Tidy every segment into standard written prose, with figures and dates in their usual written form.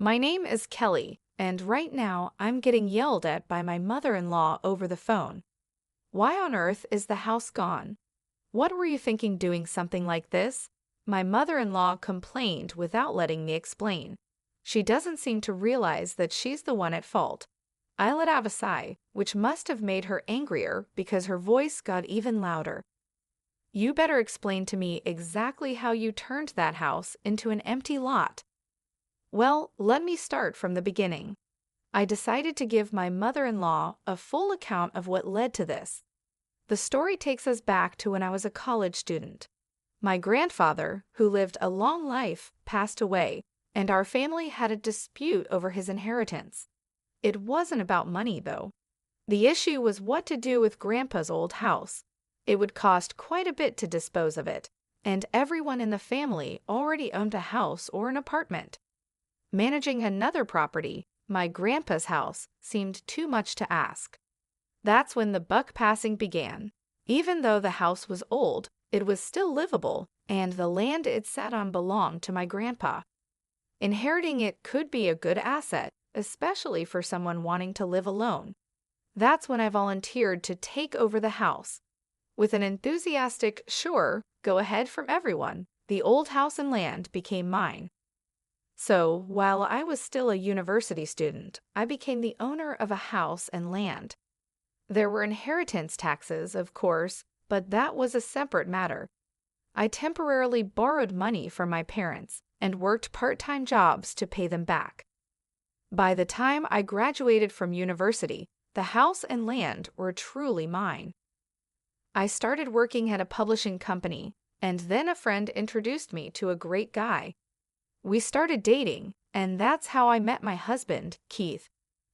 My name is Kelly, and right now I'm getting yelled at by my mother-in-law over the phone. Why on earth is the house gone? What were you thinking doing something like this? My mother-in-law complained without letting me explain. She doesn't seem to realize that she's the one at fault. I let out a sigh, which must have made her angrier because her voice got even louder. You better explain to me exactly how you turned that house into an empty lot. Well, let me start from the beginning. I decided to give my mother-in-law a full account of what led to this. The story takes us back to when I was a college student. My grandfather, who lived a long life, passed away, and our family had a dispute over his inheritance. It wasn't about money, though. The issue was what to do with Grandpa's old house. It would cost quite a bit to dispose of it, and everyone in the family already owned a house or an apartment. Managing another property, my grandpa's house, seemed too much to ask. That's when the buck passing began. Even though the house was old, it was still livable, and the land it sat on belonged to my grandpa. Inheriting it could be a good asset, especially for someone wanting to live alone. That's when I volunteered to take over the house. With an enthusiastic, "Sure, go ahead" from everyone, the old house and land became mine. So, while I was still a university student, I became the owner of a house and land. There were inheritance taxes, of course, but that was a separate matter. I temporarily borrowed money from my parents and worked part-time jobs to pay them back. By the time I graduated from university, the house and land were truly mine. I started working at a publishing company, and then a friend introduced me to a great guy. We started dating, and that's how I met my husband, Keith.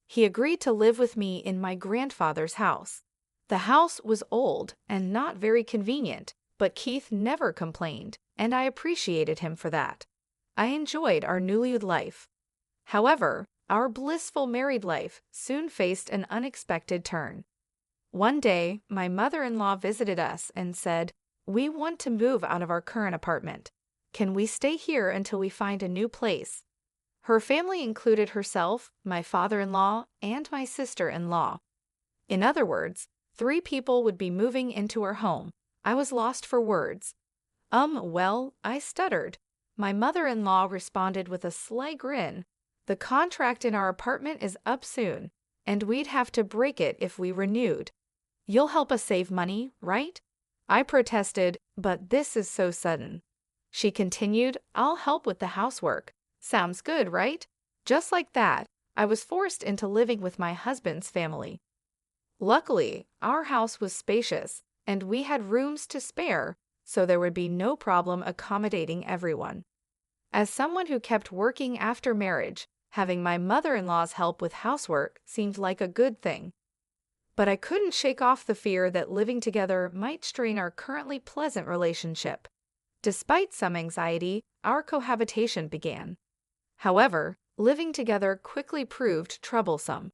He agreed to live with me in my grandfather's house. The house was old and not very convenient, but Keith never complained, and I appreciated him for that. I enjoyed our newlywed life. However, our blissful married life soon faced an unexpected turn. One day, my mother-in-law visited us and said, "We want to move out of our current apartment. Can we stay here until we find a new place?" Her family included herself, my father-in-law, and my sister-in-law. In other words, 3 people would be moving into her home. I was lost for words. Well, I stuttered. My mother-in-law responded with a sly grin. "The contract in our apartment is up soon, and we'd have to break it if we renewed. You'll help us save money, right?" I protested, "But this is so sudden." She continued, "I'll help with the housework. Sounds good, right?" Just like that, I was forced into living with my husband's family. Luckily, our house was spacious, and we had rooms to spare, so there would be no problem accommodating everyone. As someone who kept working after marriage, having my mother-in-law's help with housework seemed like a good thing. But I couldn't shake off the fear that living together might strain our currently pleasant relationship. Despite some anxiety, our cohabitation began. However, living together quickly proved troublesome.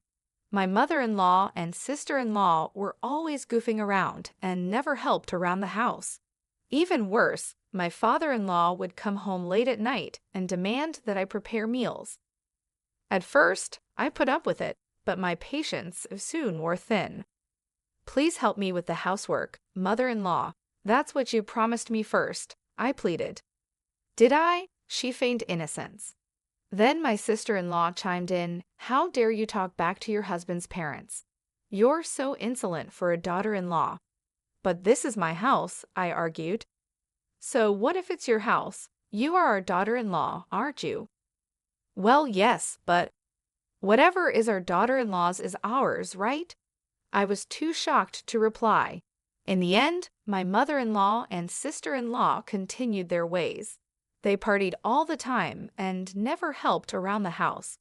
My mother-in-law and sister-in-law were always goofing around and never helped around the house. Even worse, my father-in-law would come home late at night and demand that I prepare meals. At first, I put up with it, but my patience soon wore thin. "Please help me with the housework, mother-in-law. That's what you promised me first," I pleaded. "Did I?" She feigned innocence. Then my sister-in-law chimed in, "How dare you talk back to your husband's parents? You're so insolent for a daughter-in-law." "But this is my house," I argued. "So what if it's your house? You are our daughter-in-law, aren't you?" "Well, yes, but—" "Whatever is our daughter-in-law's is ours, right?" I was too shocked to reply. In the end, my mother-in-law and sister-in-law continued their ways. They partied all the time and never helped around the house.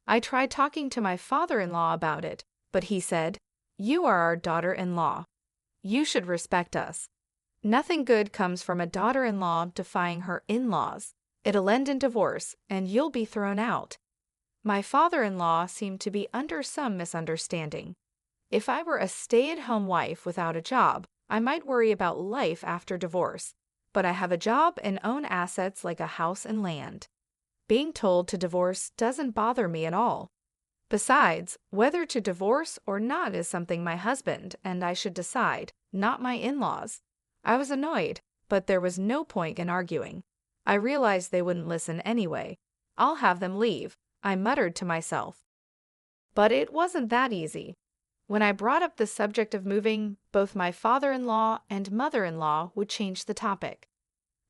I tried talking to my father-in-law about it, but he said, "You are our daughter-in-law. You should respect us. Nothing good comes from a daughter-in-law defying her in-laws. It'll end in divorce, and you'll be thrown out." My father-in-law seemed to be under some misunderstanding. If I were a stay-at-home wife without a job, I might worry about life after divorce. But I have a job and own assets like a house and land. Being told to divorce doesn't bother me at all. Besides, whether to divorce or not is something my husband and I should decide, not my in-laws. I was annoyed, but there was no point in arguing. I realized they wouldn't listen anyway. I'll have them leave, I muttered to myself. But it wasn't that easy. When I brought up the subject of moving, both my father-in-law and mother-in-law would change the topic.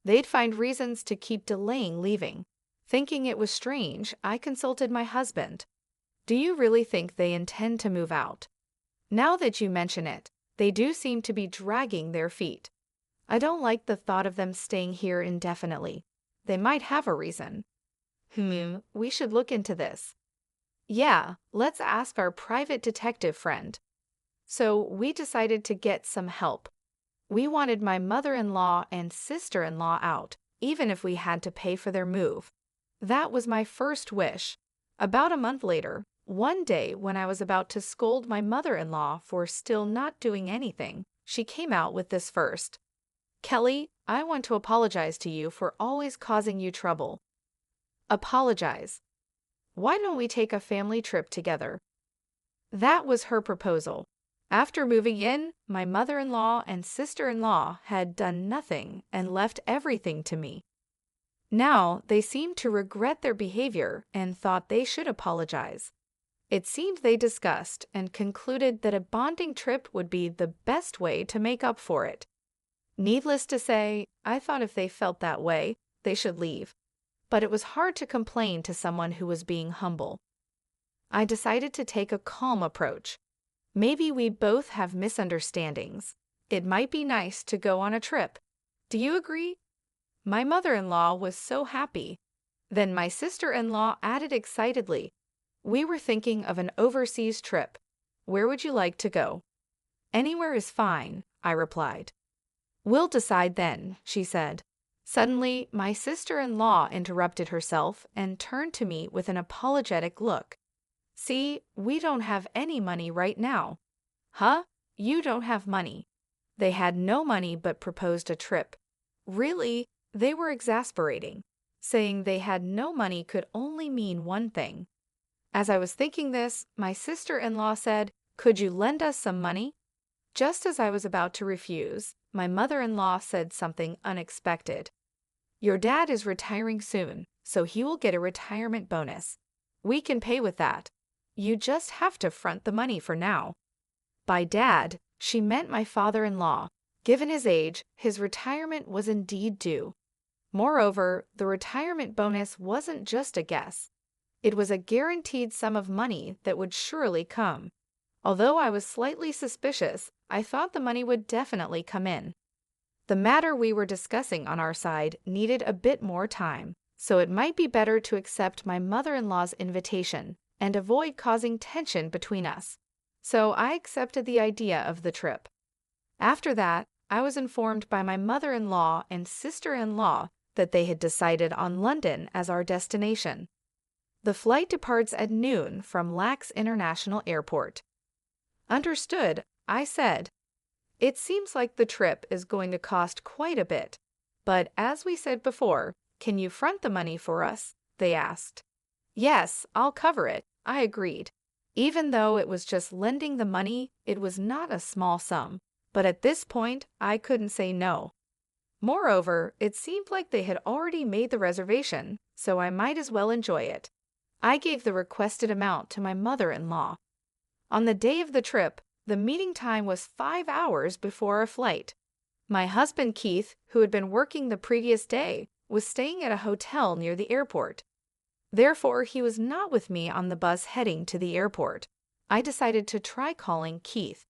They'd find reasons to keep delaying leaving. Thinking it was strange, I consulted my husband. Do you really think they intend to move out? Now that you mention it, they do seem to be dragging their feet. I don't like the thought of them staying here indefinitely. They might have a reason. We should look into this. Yeah, let's ask our private detective friend. So we decided to get some help. We wanted my mother-in-law and sister-in-law out, even if we had to pay for their move. That was my first wish. About a month later, one day when I was about to scold my mother-in-law for still not doing anything, she came out with this first. Kelly, I want to apologize to you for always causing you trouble. Apologize. Why don't we take a family trip together? That was her proposal. After moving in, my mother-in-law and sister-in-law had done nothing and left everything to me. Now they seemed to regret their behavior and thought they should apologize. It seemed they discussed and concluded that a bonding trip would be the best way to make up for it. Needless to say, I thought if they felt that way, they should leave. But it was hard to complain to someone who was being humble. I decided to take a calm approach. Maybe we both have misunderstandings. It might be nice to go on a trip. Do you agree? My mother-in-law was so happy. Then my sister-in-law added excitedly, we were thinking of an overseas trip. Where would you like to go? Anywhere is fine, I replied. We'll decide then, she said. Suddenly, my sister-in-law interrupted herself and turned to me with an apologetic look. See, we don't have any money right now. Huh? You don't have money. They had no money but proposed a trip. Really? They were exasperating. Saying they had no money could only mean one thing. As I was thinking this, my sister-in-law said, could you lend us some money? Just as I was about to refuse, my mother-in-law said something unexpected. Your dad is retiring soon, so he will get a retirement bonus. We can pay with that. You just have to front the money for now. By dad, she meant my father-in-law. Given his age, his retirement was indeed due. Moreover, the retirement bonus wasn't just a guess. It was a guaranteed sum of money that would surely come. Although I was slightly suspicious, I thought the money would definitely come in. The matter we were discussing on our side needed a bit more time, so it might be better to accept my mother-in-law's invitation and avoid causing tension between us. So I accepted the idea of the trip. After that, I was informed by my mother-in-law and sister-in-law that they had decided on London as our destination. The flight departs at noon from Lax International Airport. Understood, I said. It seems like the trip is going to cost quite a bit. But as we said before, can you front the money for us? They asked. Yes, I'll cover it, I agreed. Even though it was just lending the money, it was not a small sum. But at this point, I couldn't say no. Moreover, it seemed like they had already made the reservation, so I might as well enjoy it. I gave the requested amount to my mother-in-law. On the day of the trip, the meeting time was 5 hours before our flight. My husband Keith, who had been working the previous day, was staying at a hotel near the airport. Therefore, he was not with me on the bus heading to the airport. I decided to try calling Keith.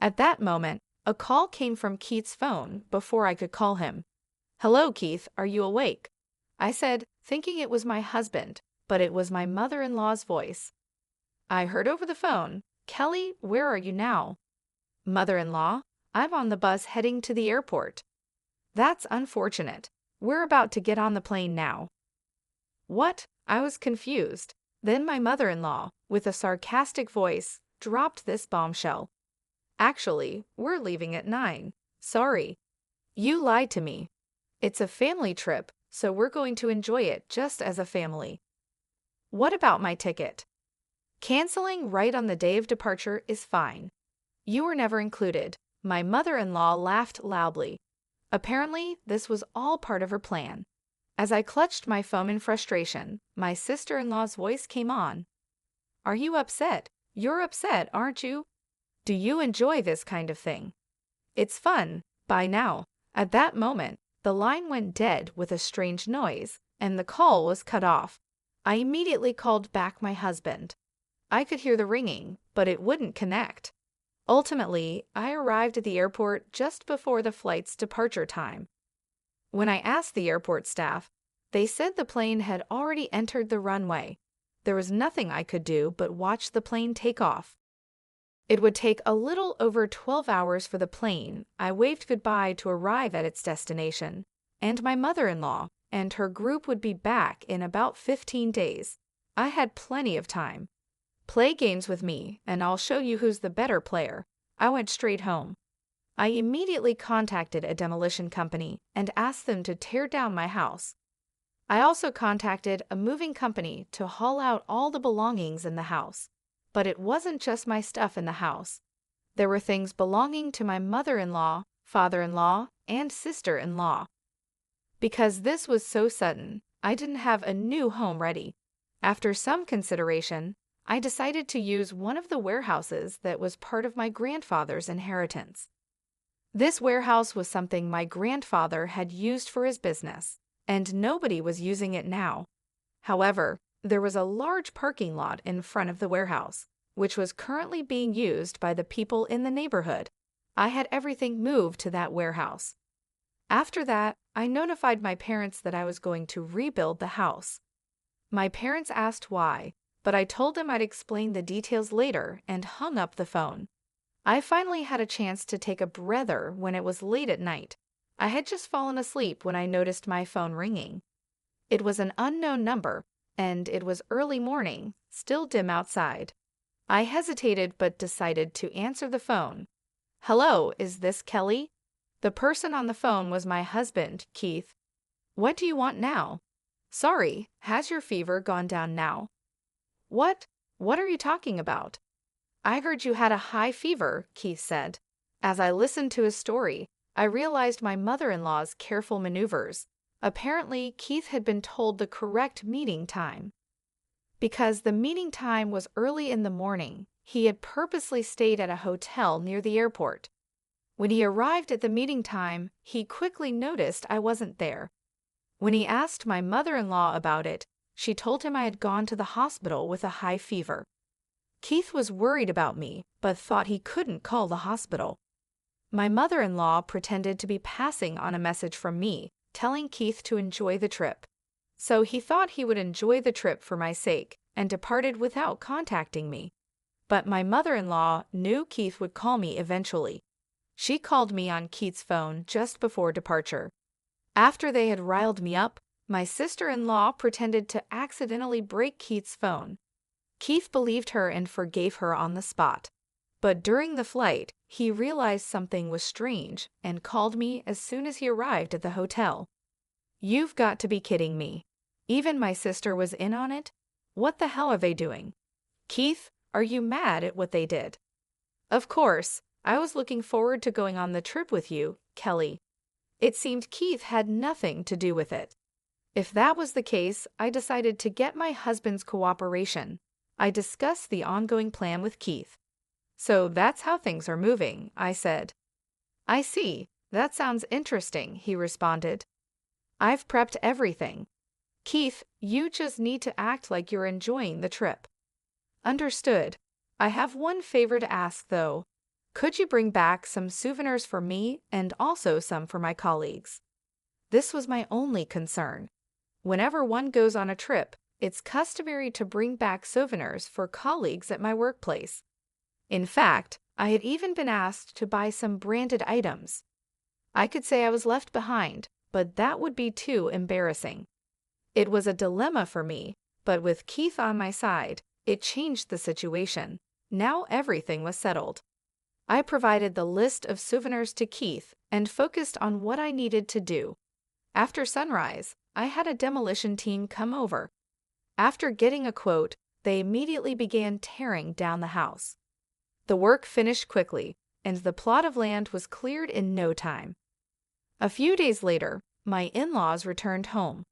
At that moment, a call came from Keith's phone before I could call him. Hello, Keith, are you awake? I said, thinking it was my husband, but it was my mother-in-law's voice. I heard over the phone, Kelly, where are you now? Mother-in-law, I'm on the bus heading to the airport. That's unfortunate. We're about to get on the plane now. What? I was confused. Then my mother-in-law, with a sarcastic voice, dropped this bombshell. Actually, we're leaving at 9. Sorry. You lied to me. It's a family trip, so we're going to enjoy it just as a family. What about my ticket? Canceling right on the day of departure is fine. You were never included. My mother-in-law laughed loudly. Apparently, this was all part of her plan. As I clutched my phone in frustration, my sister-in-law's voice came on. Are you upset? You're upset, aren't you? Do you enjoy this kind of thing? It's fun, by now. At that moment, the line went dead with a strange noise, and the call was cut off. I immediately called back my husband. I could hear the ringing, but it wouldn't connect. Ultimately, I arrived at the airport just before the flight's departure time. When I asked the airport staff, they said the plane had already entered the runway. There was nothing I could do but watch the plane take off. It would take a little over 12 hours for the plane. I waved goodbye to arrive at its destination, and my mother-in-law and her group would be back in about 15 days. I had plenty of time. Play games with me, and I'll show you who's the better player. I went straight home. I immediately contacted a demolition company and asked them to tear down my house. I also contacted a moving company to haul out all the belongings in the house. But it wasn't just my stuff in the house. There were things belonging to my mother-in-law, father-in-law, and sister-in-law. Because this was so sudden, I didn't have a new home ready. After some consideration, I decided to use one of the warehouses that was part of my grandfather's inheritance. This warehouse was something my grandfather had used for his business, and nobody was using it now. However, there was a large parking lot in front of the warehouse, which was currently being used by the people in the neighborhood. I had everything moved to that warehouse. After that, I notified my parents that I was going to rebuild the house. My parents asked why, but I told them I'd explain the details later and hung up the phone. I finally had a chance to take a breather when it was late at night. I had just fallen asleep when I noticed my phone ringing. It was an unknown number, and it was early morning, still dim outside. I hesitated but decided to answer the phone. Hello, is this Kelly? The person on the phone was my husband, Keith. What do you want now? Sorry, has your fever gone down now? What? What are you talking about? I heard you had a high fever, Keith said. As I listened to his story, I realized my mother-in-law's careful maneuvers. Apparently, Keith had been told the correct meeting time. Because the meeting time was early in the morning, he had purposely stayed at a hotel near the airport. When he arrived at the meeting time, he quickly noticed I wasn't there. When he asked my mother-in-law about it, she told him I had gone to the hospital with a high fever. Keith was worried about me, but thought he couldn't call the hospital. My mother-in-law pretended to be passing on a message from me, telling Keith to enjoy the trip. So he thought he would enjoy the trip for my sake and departed without contacting me. But my mother-in-law knew Keith would call me eventually. She called me on Keith's phone just before departure. After they had riled me up, my sister-in-law pretended to accidentally break Keith's phone. Keith believed her and forgave her on the spot. But during the flight, he realized something was strange and called me as soon as he arrived at the hotel. You've got to be kidding me. Even my sister was in on it? What the hell are they doing? Keith, are you mad at what they did? Of course, I was looking forward to going on the trip with you, Kelly. It seemed Keith had nothing to do with it. If that was the case, I decided to get my husband's cooperation. I discussed the ongoing plan with Keith. So that's how things are moving, I said. I see. That sounds interesting, he responded. I've prepped everything. Keith, you just need to act like you're enjoying the trip. Understood. I have one favor to ask, though. Could you bring back some souvenirs for me and also some for my colleagues? This was my only concern. Whenever one goes on a trip, it's customary to bring back souvenirs for colleagues at my workplace. In fact, I had even been asked to buy some branded items. I could say I was left behind, but that would be too embarrassing. It was a dilemma for me, but with Keith on my side, it changed the situation. Now everything was settled. I provided the list of souvenirs to Keith and focused on what I needed to do. After sunrise, I had a demolition team come over. After getting a quote, they immediately began tearing down the house. The work finished quickly, and the plot of land was cleared in no time. A few days later, my in-laws returned home.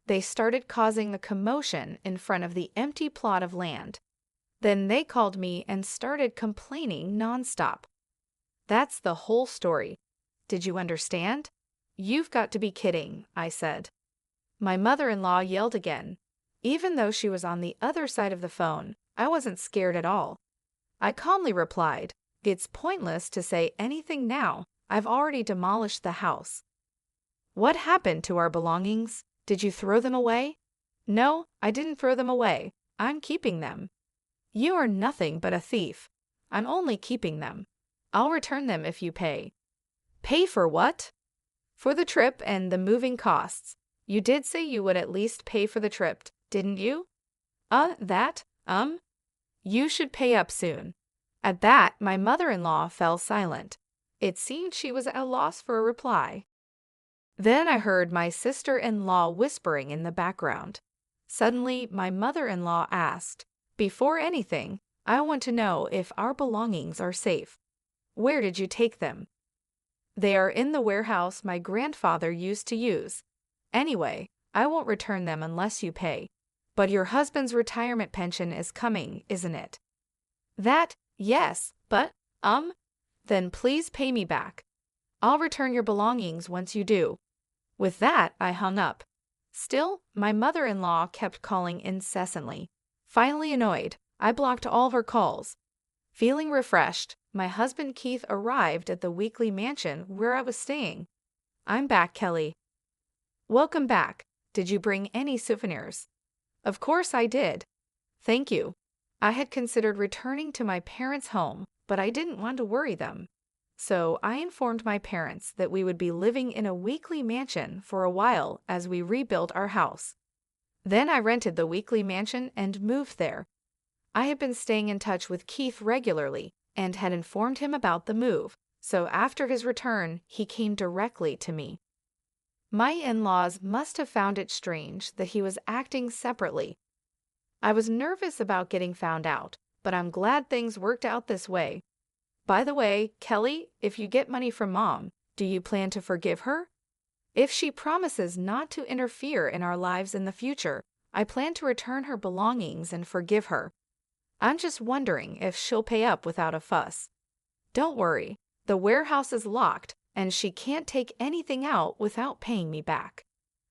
They started causing a commotion in front of the empty plot of land. Then they called me and started complaining nonstop. That's the whole story. Did you understand? You've got to be kidding, I said. My mother-in-law yelled again. Even though she was on the other side of the phone, I wasn't scared at all. I calmly replied, "It's pointless to say anything now. I've already demolished the house." "What happened to our belongings? Did you throw them away?" "No, I didn't throw them away. I'm keeping them." "You are nothing but a thief. I'm only keeping them. I'll return them if you pay." "Pay for what?" "For the trip and the moving costs. You did say you would at least pay for the trip, didn't you?" That. You should pay up soon." At that, my mother-in-law fell silent. It seemed she was at a loss for a reply. Then I heard my sister-in-law whispering in the background. Suddenly, my mother-in-law asked, "Before anything, I want to know if our belongings are safe. Where did you take them?" "They are in the warehouse my grandfather used to use. Anyway, I won't return them unless you pay. But your husband's retirement pension is coming, isn't it?" "That, yes, but, Then please pay me back. I'll return your belongings once you do." With that, I hung up. Still, my mother-in-law kept calling incessantly. Finally annoyed, I blocked all of her calls. Feeling refreshed, my husband Keith arrived at the weekly mansion where I was staying. "I'm back, Kelly." "Welcome back. Did you bring any souvenirs?" "Of course I did." "Thank you." I had considered returning to my parents' home, but I didn't want to worry them. So I informed my parents that we would be living in a weekly mansion for a while as we rebuilt our house. Then I rented the weekly mansion and moved there. I had been staying in touch with Keith regularly and had informed him about the move, so after his return, he came directly to me. My in-laws must have found it strange that he was acting separately. I was nervous about getting found out, but I'm glad things worked out this way. By the way, Kelly, if you get money from Mom, do you plan to forgive her? If she promises not to interfere in our lives in the future, I plan to return her belongings and forgive her. I'm just wondering if she'll pay up without a fuss. Don't worry, the warehouse is locked, and she can't take anything out without paying me back.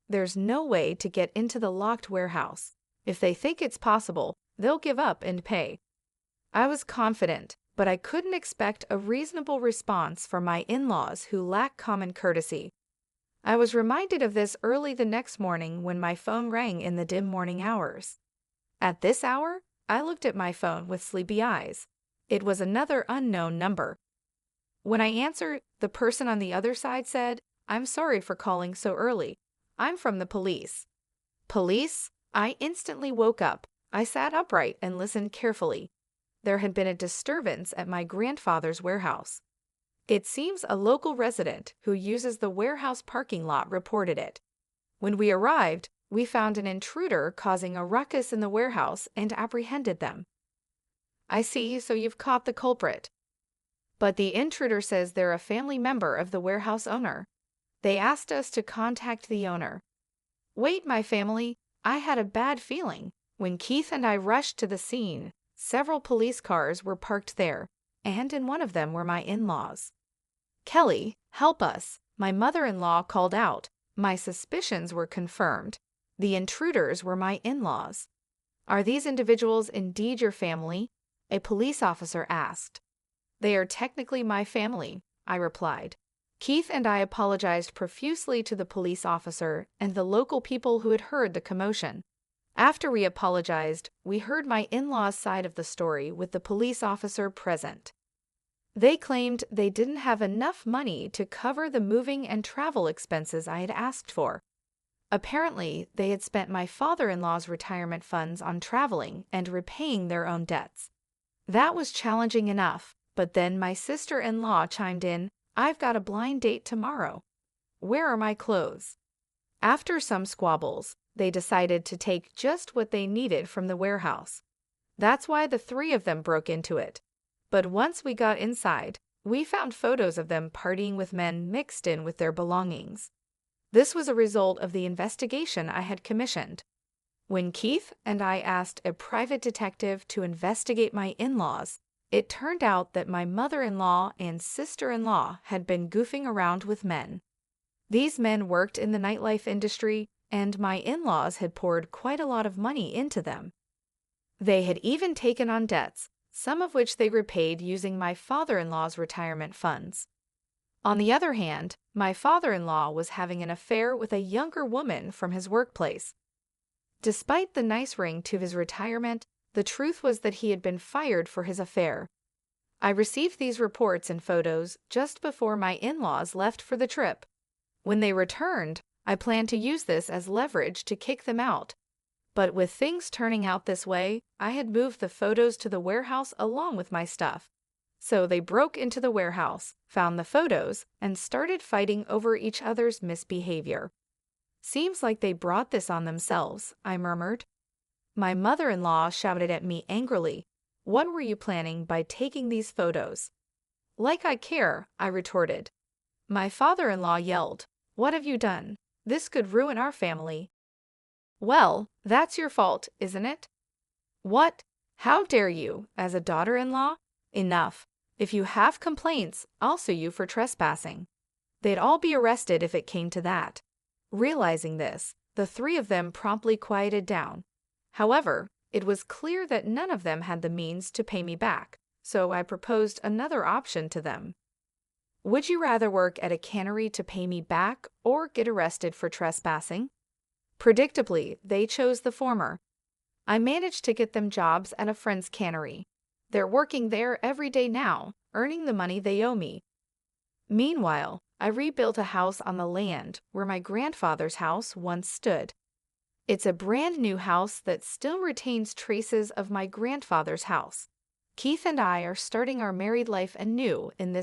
There's no way to get into the locked warehouse. If they think it's possible, they'll give up and pay. I was confident, but I couldn't expect a reasonable response from my in-laws who lack common courtesy. I was reminded of this early the next morning when my phone rang in the dim morning hours. At this hour, I looked at my phone with sleepy eyes. It was another unknown number. When I answered, the person on the other side said, "I'm sorry for calling so early. I'm from the police." "Police?" I instantly woke up. I sat upright and listened carefully. There had been a disturbance at my grandfather's warehouse. It seems a local resident who uses the warehouse parking lot reported it. When we arrived, we found an intruder causing a ruckus in the warehouse and apprehended them. "I see, so you've caught the culprit." "But the intruder says they're a family member of the warehouse owner. They asked us to contact the owner." "Wait, my family, I had a bad feeling. When Keith and I rushed to the scene, several police cars were parked there, and in one of them were my in-laws." "Kelly, help us," my mother-in-law called out. My suspicions were confirmed. The intruders were my in-laws. "Are these individuals indeed your family?" a police officer asked. "They are technically my family," I replied. Keith and I apologized profusely to the police officer and the local people who had heard the commotion. After we apologized, we heard my in-laws' side of the story with the police officer present. They claimed they didn't have enough money to cover the moving and travel expenses I had asked for. Apparently, they had spent my father-in-law's retirement funds on traveling and repaying their own debts. That was challenging enough, but then my sister-in-law chimed in, "I've got a blind date tomorrow. Where are my clothes?" After some squabbles, they decided to take just what they needed from the warehouse. That's why the three of them broke into it. But once we got inside, we found photos of them partying with men mixed in with their belongings. This was a result of the investigation I had commissioned. When Keith and I asked a private detective to investigate my in-laws, it turned out that my mother-in-law and sister-in-law had been goofing around with men. These men worked in the nightlife industry, and my in-laws had poured quite a lot of money into them. They had even taken on debts, some of which they repaid using my father-in-law's retirement funds. On the other hand, my father-in-law was having an affair with a younger woman from his workplace. Despite the nice ring to his retirement, the truth was that he had been fired for his affair. I received these reports and photos just before my in-laws left for the trip. When they returned, I planned to use this as leverage to kick them out. But with things turning out this way, I had moved the photos to the warehouse along with my stuff. So they broke into the warehouse, found the photos, and started fighting over each other's misbehavior. "Seems like they brought this on themselves," I murmured. My mother-in-law shouted at me angrily, "What were you planning by taking these photos?" "Like I care," I retorted. My father-in-law yelled, "What have you done? This could ruin our family." "Well, that's your fault, isn't it?" "What? How dare you, as a daughter-in-law? Enough. If you have complaints, I'll sue you for trespassing." They'd all be arrested if it came to that. Realizing this, the three of them promptly quieted down. However, it was clear that none of them had the means to pay me back, so I proposed another option to them. "Would you rather work at a cannery to pay me back or get arrested for trespassing?" Predictably, they chose the former. I managed to get them jobs at a friend's cannery. They're working there every day now, earning the money they owe me. Meanwhile, I rebuilt a house on the land where my grandfather's house once stood. It's a brand new house that still retains traces of my grandfather's house. Keith and I are starting our married life anew in this